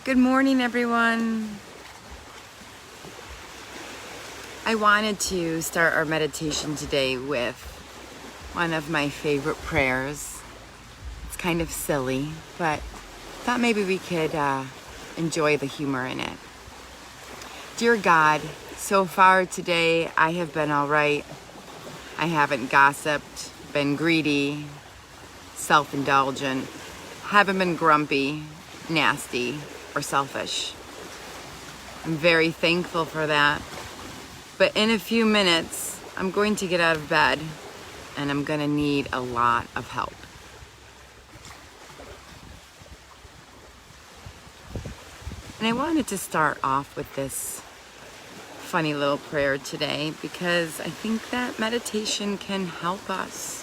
Good morning, everyone. I wanted to start our meditation today with one of my favorite prayers. It's kind of silly, but thought maybe we could enjoy the humor in it. Dear God, so far today I have been all right. I haven't gossiped, been greedy, self-indulgent, haven't been grumpy, nasty, or selfish. I'm very thankful for that. But in a few minutes, I'm going to get out of bed and I'm going to need a lot of help. And I wanted to start off with this funny little prayer today because I think that meditation can help us.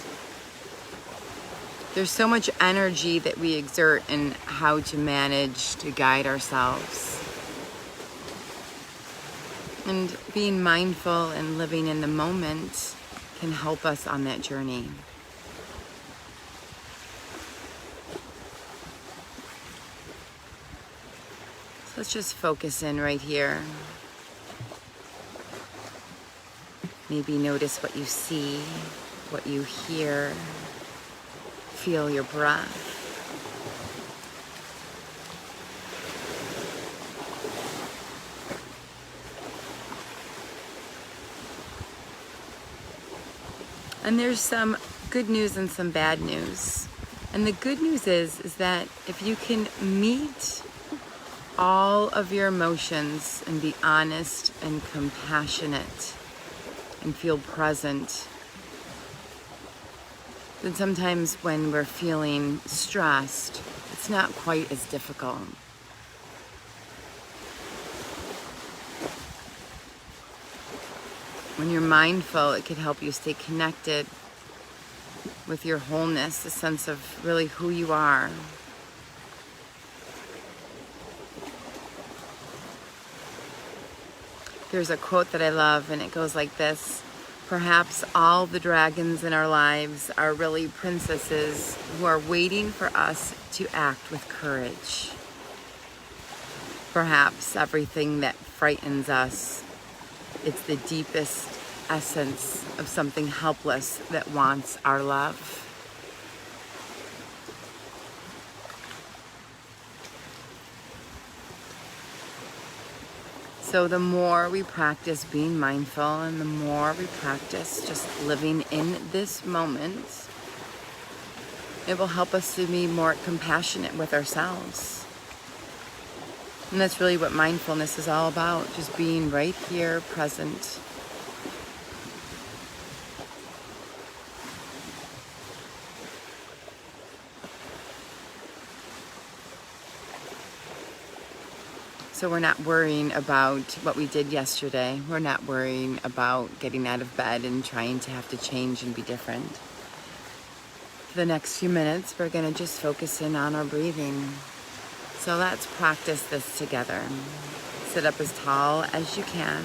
There's so much energy that we exert in how to manage to guide ourselves. And being mindful and living in the moment can help us on that journey. So let's just focus in right here. Maybe notice what you see, what you hear. Feel your breath. And there's some good news and some bad news. And the good news is that if you can meet all of your emotions and be honest and compassionate and feel present, then sometimes when we're feeling stressed, it's not quite as difficult. When you're mindful, it can help you stay connected with your wholeness, a sense of really who you are. There's a quote that I love, and it goes like this: perhaps all the dragons in our lives are really princesses who are waiting for us to act with courage. Perhaps everything that frightens us, it's the deepest essence of something helpless that wants our love. So the more we practice being mindful and the more we practice just living in this moment, it will help us to be more compassionate with ourselves. And that's really what mindfulness is all about, just being right here, present. So we're not worrying about what we did yesterday. We're not worrying about getting out of bed and trying to have to change and be different. For the next few minutes, we're going to just focus in on our breathing. So let's practice this together. Sit up as tall as you can.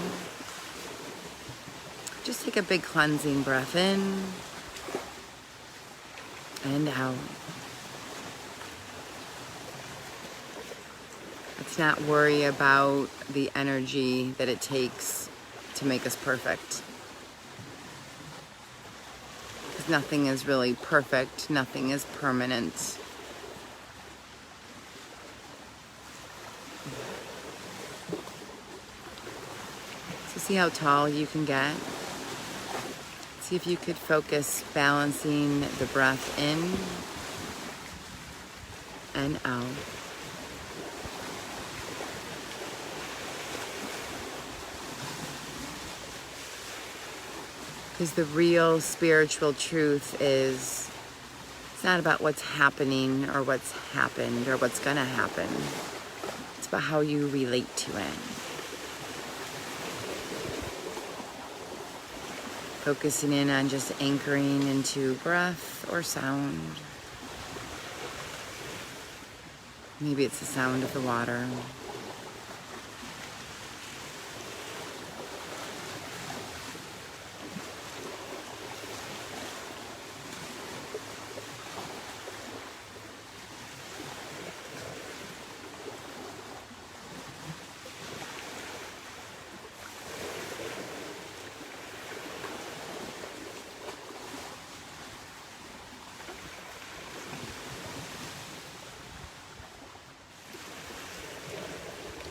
Just take a big cleansing breath in and out. Let's not worry about the energy that it takes to make us perfect. Because nothing is really perfect, nothing is permanent. So see how tall you can get. See if you could focus balancing the breath in and out. Because the real spiritual truth is, it's not about what's happening or what's happened or what's gonna happen. It's about how you relate to it. Focusing in on just anchoring into breath or sound. Maybe it's the sound of the water.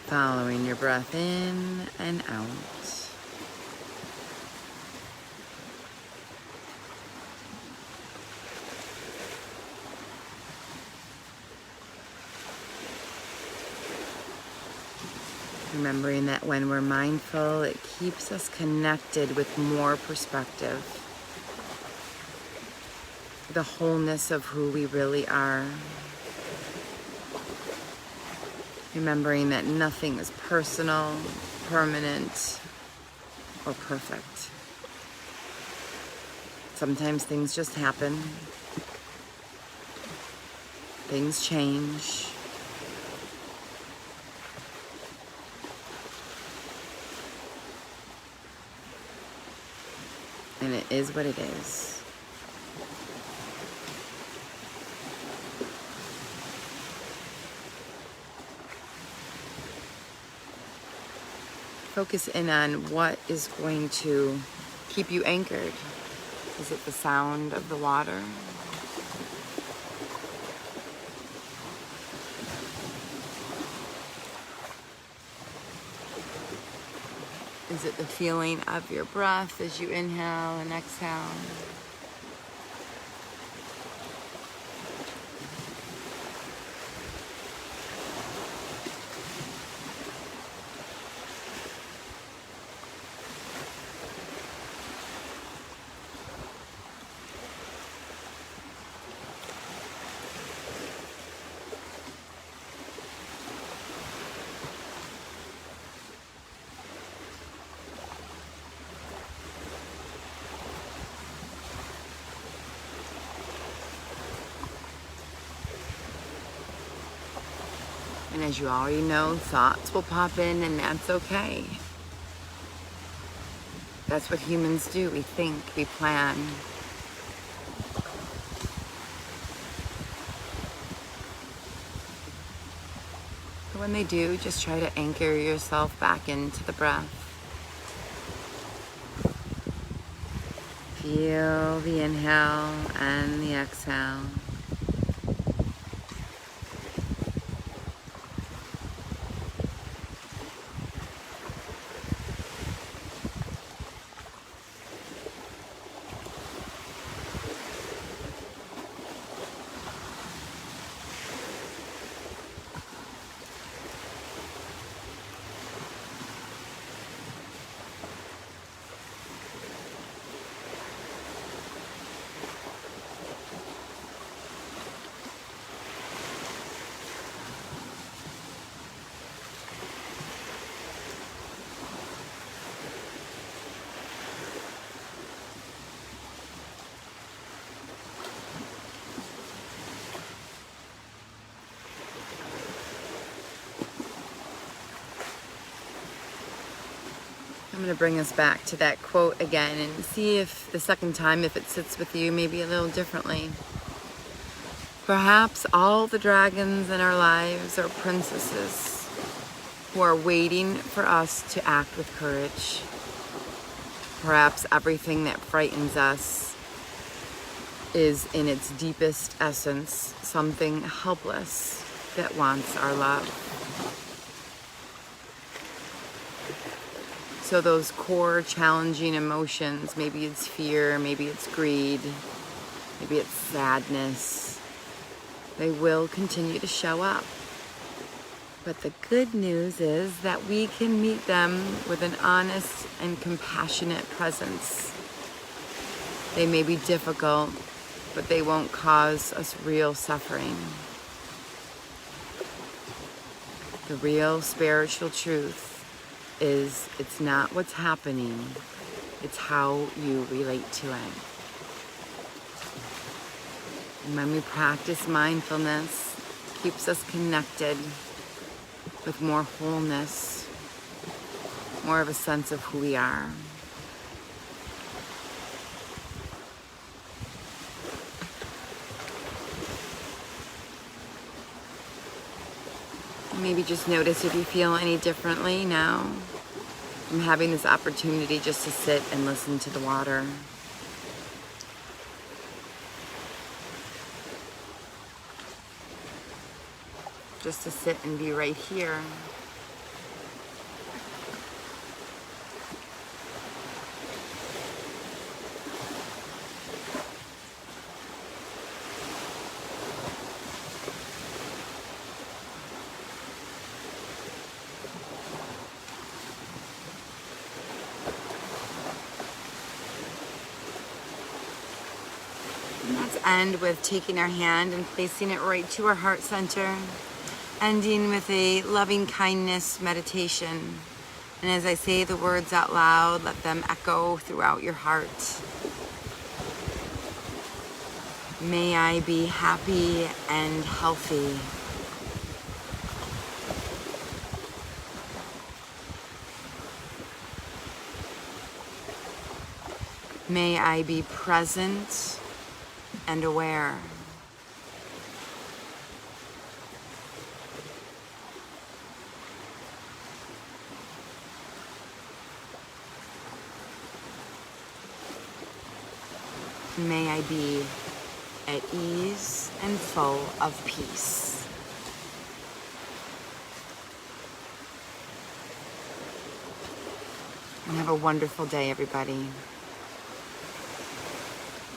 Following your breath in and out. Remembering that when we're mindful, it keeps us connected with more perspective. The wholeness of who we really are. Remembering that nothing is personal, permanent, or perfect. Sometimes things just happen. Things change. And it is what it is. Focus in on what is going to keep you anchored. Is it the sound of the water? Is it the feeling of your breath as you inhale and exhale? And as you already know, thoughts will pop in, and that's okay. That's what humans do. We think, we plan. But when they do, just try to anchor yourself back into the breath. Feel the inhale and the exhale. I'm going to bring us back to that quote again and see if the second time, if it sits with you maybe a little differently. Perhaps all the dragons in our lives are princesses who are waiting for us to act with courage. Perhaps everything that frightens us is in its deepest essence something helpless that wants our love. So those core challenging emotions, maybe it's fear, maybe it's greed, maybe it's sadness, they will continue to show up. But the good news is that we can meet them with an honest and compassionate presence. They may be difficult, but they won't cause us real suffering. The real spiritual truth is it's not what's happening, it's how you relate to it. And when we practice mindfulness, it keeps us connected with more wholeness, more of a sense of who we are. Maybe just notice if you feel any differently now. I'm having this opportunity just to sit and listen to the water. Just to sit and be right here Let's end with taking our hand and placing it right to our heart center, ending with a loving kindness meditation. And as I say the words out loud, let them echo throughout your heart. May I be happy and healthy. May I be present and aware. May I be at ease and full of peace. And have a wonderful day, everybody.